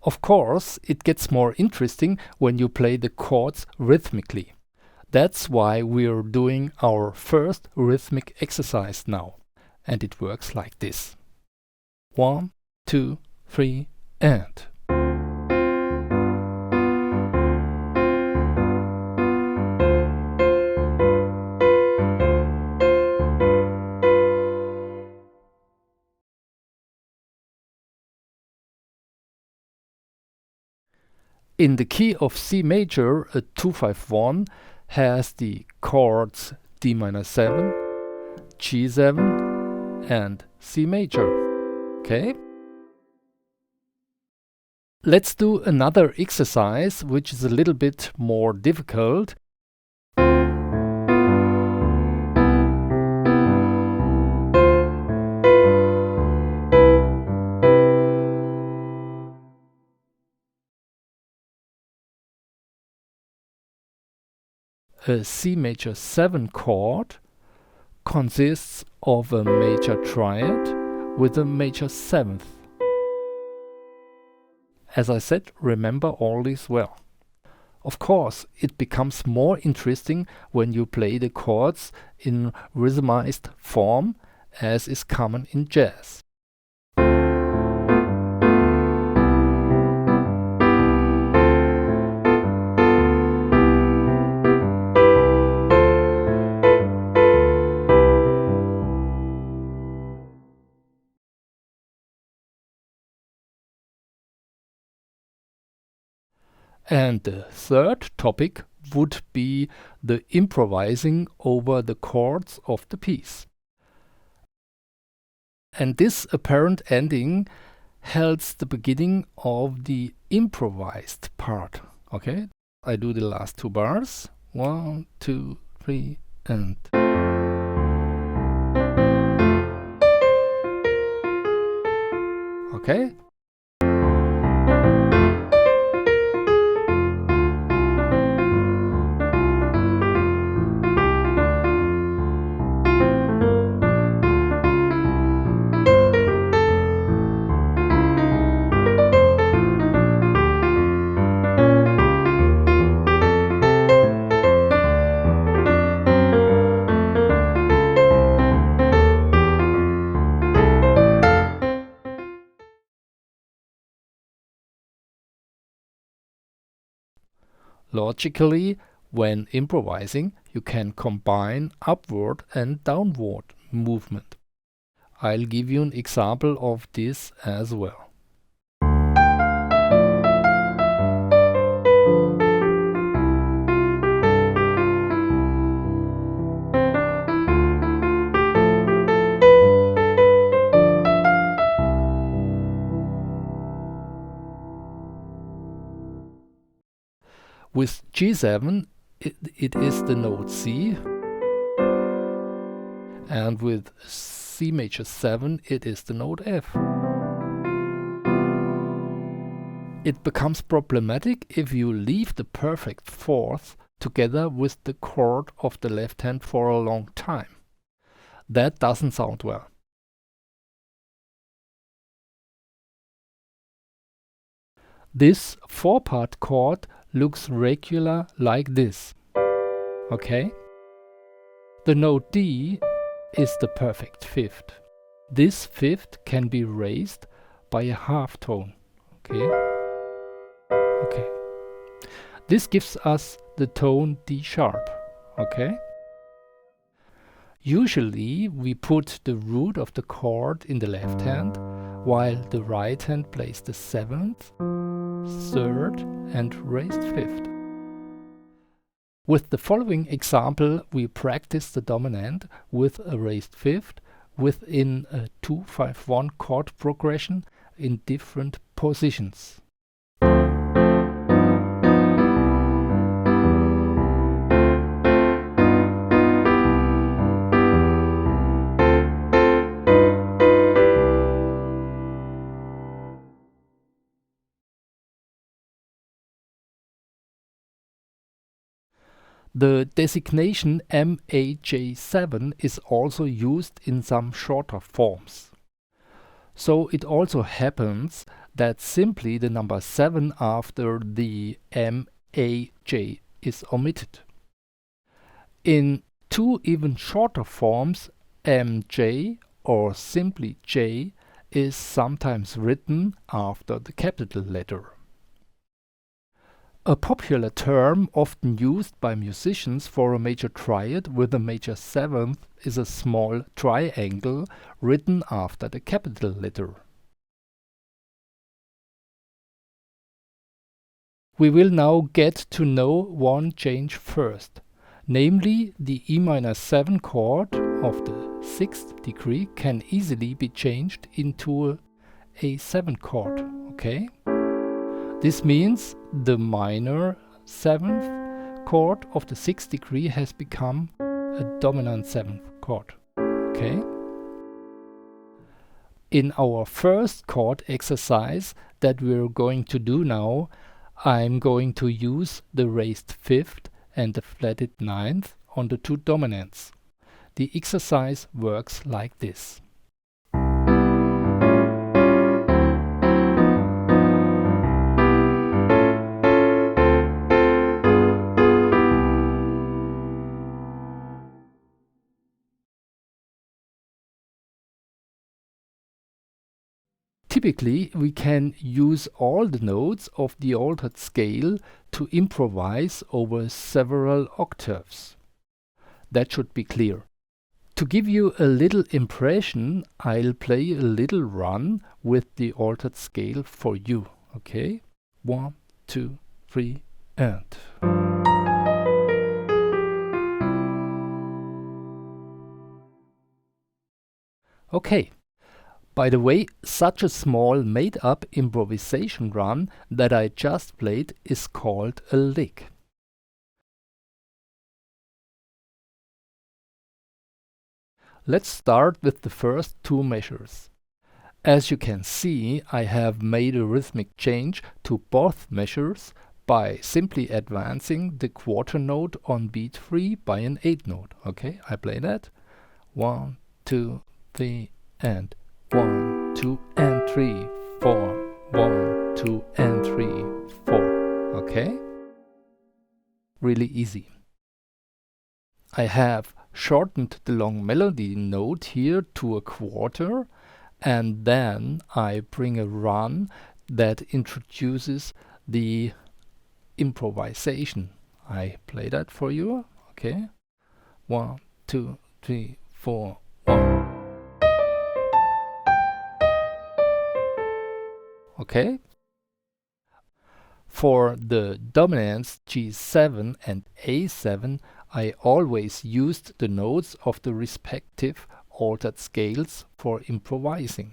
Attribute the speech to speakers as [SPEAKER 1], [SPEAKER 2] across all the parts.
[SPEAKER 1] Of course, it gets more interesting when you play the chords rhythmically. That's why we're doing our first rhythmic exercise now. And it works like this. 1, 2, 3, and. In the key of C major, a 2-5-1 has the chords D minor 7, G7 and C major. Okay? Let's do another exercise which is a little bit more difficult. A C major 7 chord consists of a major triad with a major 7th. As I said, remember all this well. Of course, it becomes more interesting when you play the chords in rhythmized form, as is common in jazz. And the third topic would be the improvising over the chords of the piece. And this apparent ending holds the beginning of the improvised part. Okay, I do the last 2 bars. 1, 2, 3, and. Okay. Logically, when improvising, you can combine upward and downward movement. I'll give you an example of this as well. With G7, it is the note C, and with C major 7, it is the note F. It becomes problematic if you leave the perfect fourth together with the chord of the left hand for a long time. That doesn't sound well. This 4-part chord looks regular like this. Okay? The note D is the perfect fifth. This fifth can be raised by a half tone. Okay? Okay. This gives us the tone D sharp. Okay? Usually we put the root of the chord in the left hand, while the right hand plays the 7th, 3rd and raised 5th. With the following example, we practice the dominant with a raised 5th within a 2-5-1 chord progression in different positions. The designation MAJ7 is also used in some shorter forms. So it also happens that simply the number 7 after the M-A-J is omitted. In two even shorter forms, M-J or simply J is sometimes written after the capital letter. A popular term often used by musicians for a major triad with a major seventh is a small triangle written after the capital letter. We will now get to know one change first, namely the E-7 chord of the 6th degree can easily be changed into a A7 chord, okay? This means the minor 7th chord of the 6th degree has become a dominant 7th chord, okay? In our first chord exercise that we're going to do now, I'm going to use the raised 5th and the flatted 9th on the two dominants. The exercise works like this. Typically, we can use all the notes of the altered scale to improvise over several octaves. That should be clear. To give you a little impression, I'll play a little run with the altered scale for you, okay? 1, 2, 3, and... Okay. By the way, such a small made-up improvisation run that I just played is called a lick. Let's start with the first two measures. As you can see, I have made a rhythmic change to both measures by simply advancing the quarter note on beat 3 by an 8 note. Okay, I play that. 1, 2, 3, and 1, 2, and 3, 4. 1, 2, and 3, 4. Okay? Really easy. I have shortened the long melody note here to a quarter, and then I bring a run that introduces the improvisation. I play that for you. Okay? 1, 2, 3, 4, 1. Okay? For the dominants G7 and A7, I always used the notes of the respective altered scales for improvising.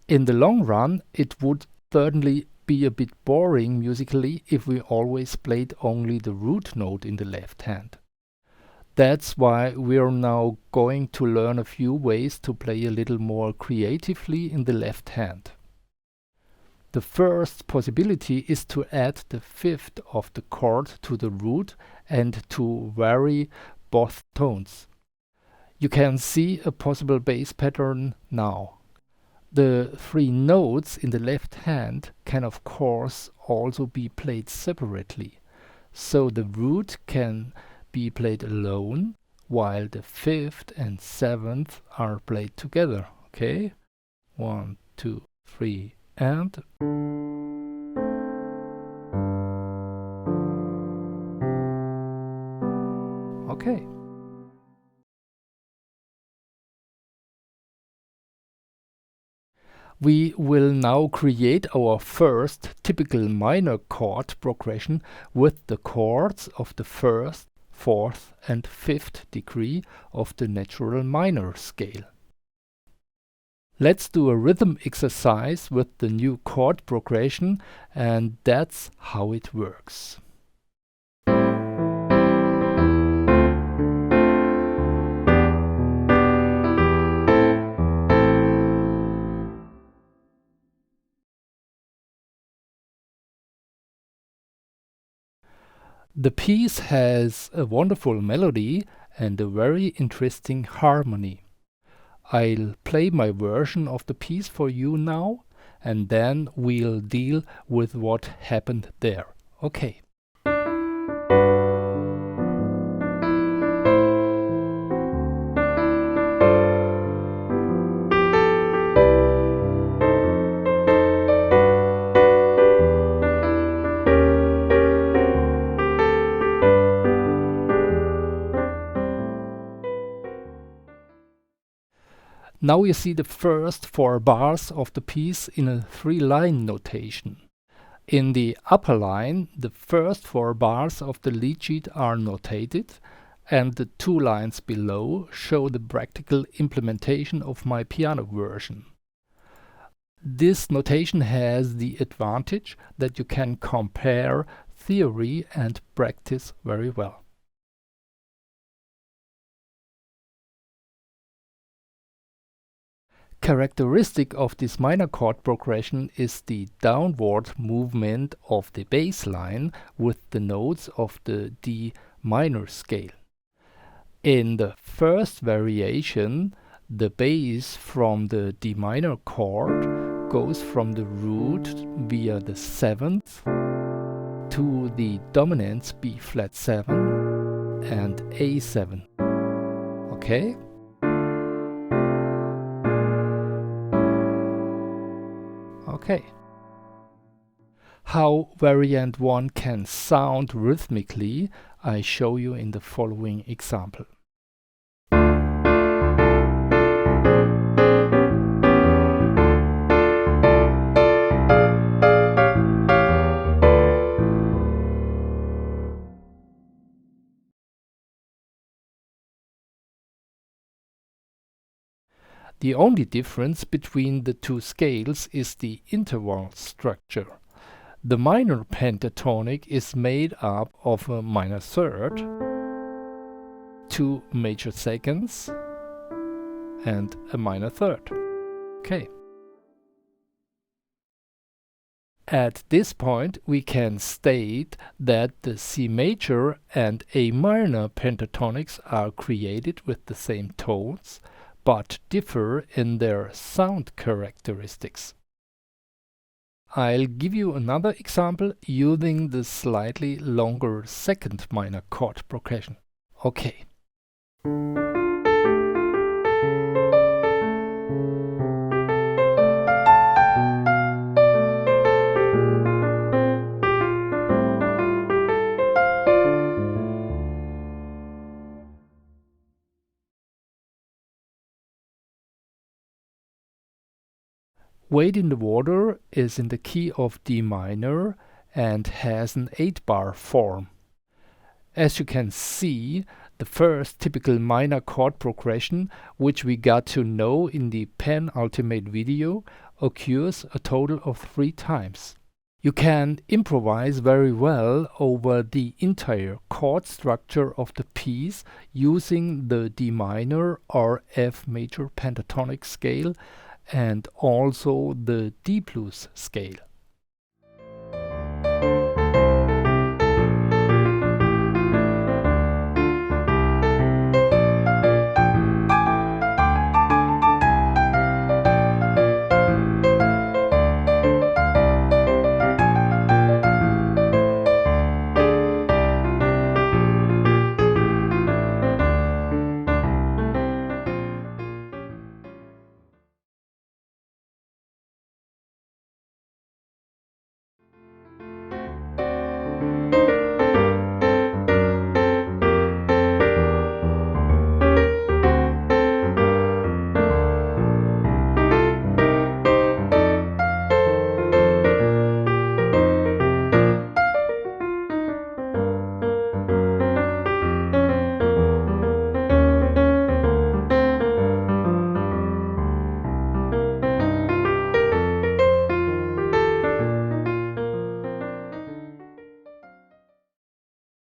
[SPEAKER 1] In the long run, it would certainly be a bit boring musically if we always played only the root note in the left hand. That's why we're now going to learn a few ways to play a little more creatively in the left hand. The first possibility is to add the 5th of the chord to the root and to vary both tones. You can see a possible bass pattern now. The 3 notes in the left hand can of course also be played separately. So the root can be played alone, while the 5th and 7th are played together. Okay? 1, 2, 3, and... Okay. We will now create our first typical minor chord progression with the chords of the 1st, 4th and 5th degree of the natural minor scale. Let's do a rhythm exercise with the new chord progression, and that's how it works. The piece has a wonderful melody and a very interesting harmony. I'll play my version of the piece for you now, and then we'll deal with what happened there. Okay. Now you see the first 4 bars of the piece in a 3-line notation. In the upper line, the first 4 bars of the lead sheet are notated, and the 2 lines below show the practical implementation of my piano version. This notation has the advantage that you can compare theory and practice very well. Characteristic of this minor chord progression is the downward movement of the bass line with the notes of the D minor scale. In the first variation, the bass from the D minor chord goes from the root via the 7th to the dominant B flat 7 and A7. Okay? Okay. How variant 1 can sound rhythmically, I show you in the following example. The only difference between the two scales is the interval structure. The minor pentatonic is made up of a minor third, 2 major seconds, and a minor third. Okay. At this point, we can state that the C major and A minor pentatonics are created with the same tones, but differ in their sound characteristics. I'll give you another example using the slightly longer second minor chord progression. Okay. Wade in the Water is in the key of D minor and has an 8-bar form. As you can see, the first typical minor chord progression, which we got to know in the penultimate video, occurs a total of 3 times. You can improvise very well over the entire chord structure of the piece using the D minor or F major pentatonic scale and also the D blues scale.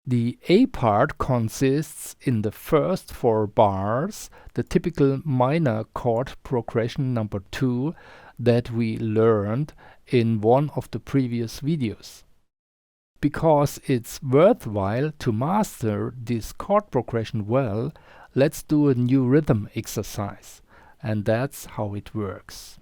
[SPEAKER 1] The A part consists in the first 4 bars, the typical minor chord progression number 2 that we learned in one of the previous videos. Because it's worthwhile to master this chord progression well, let's do a new rhythm exercise, and that's how it works.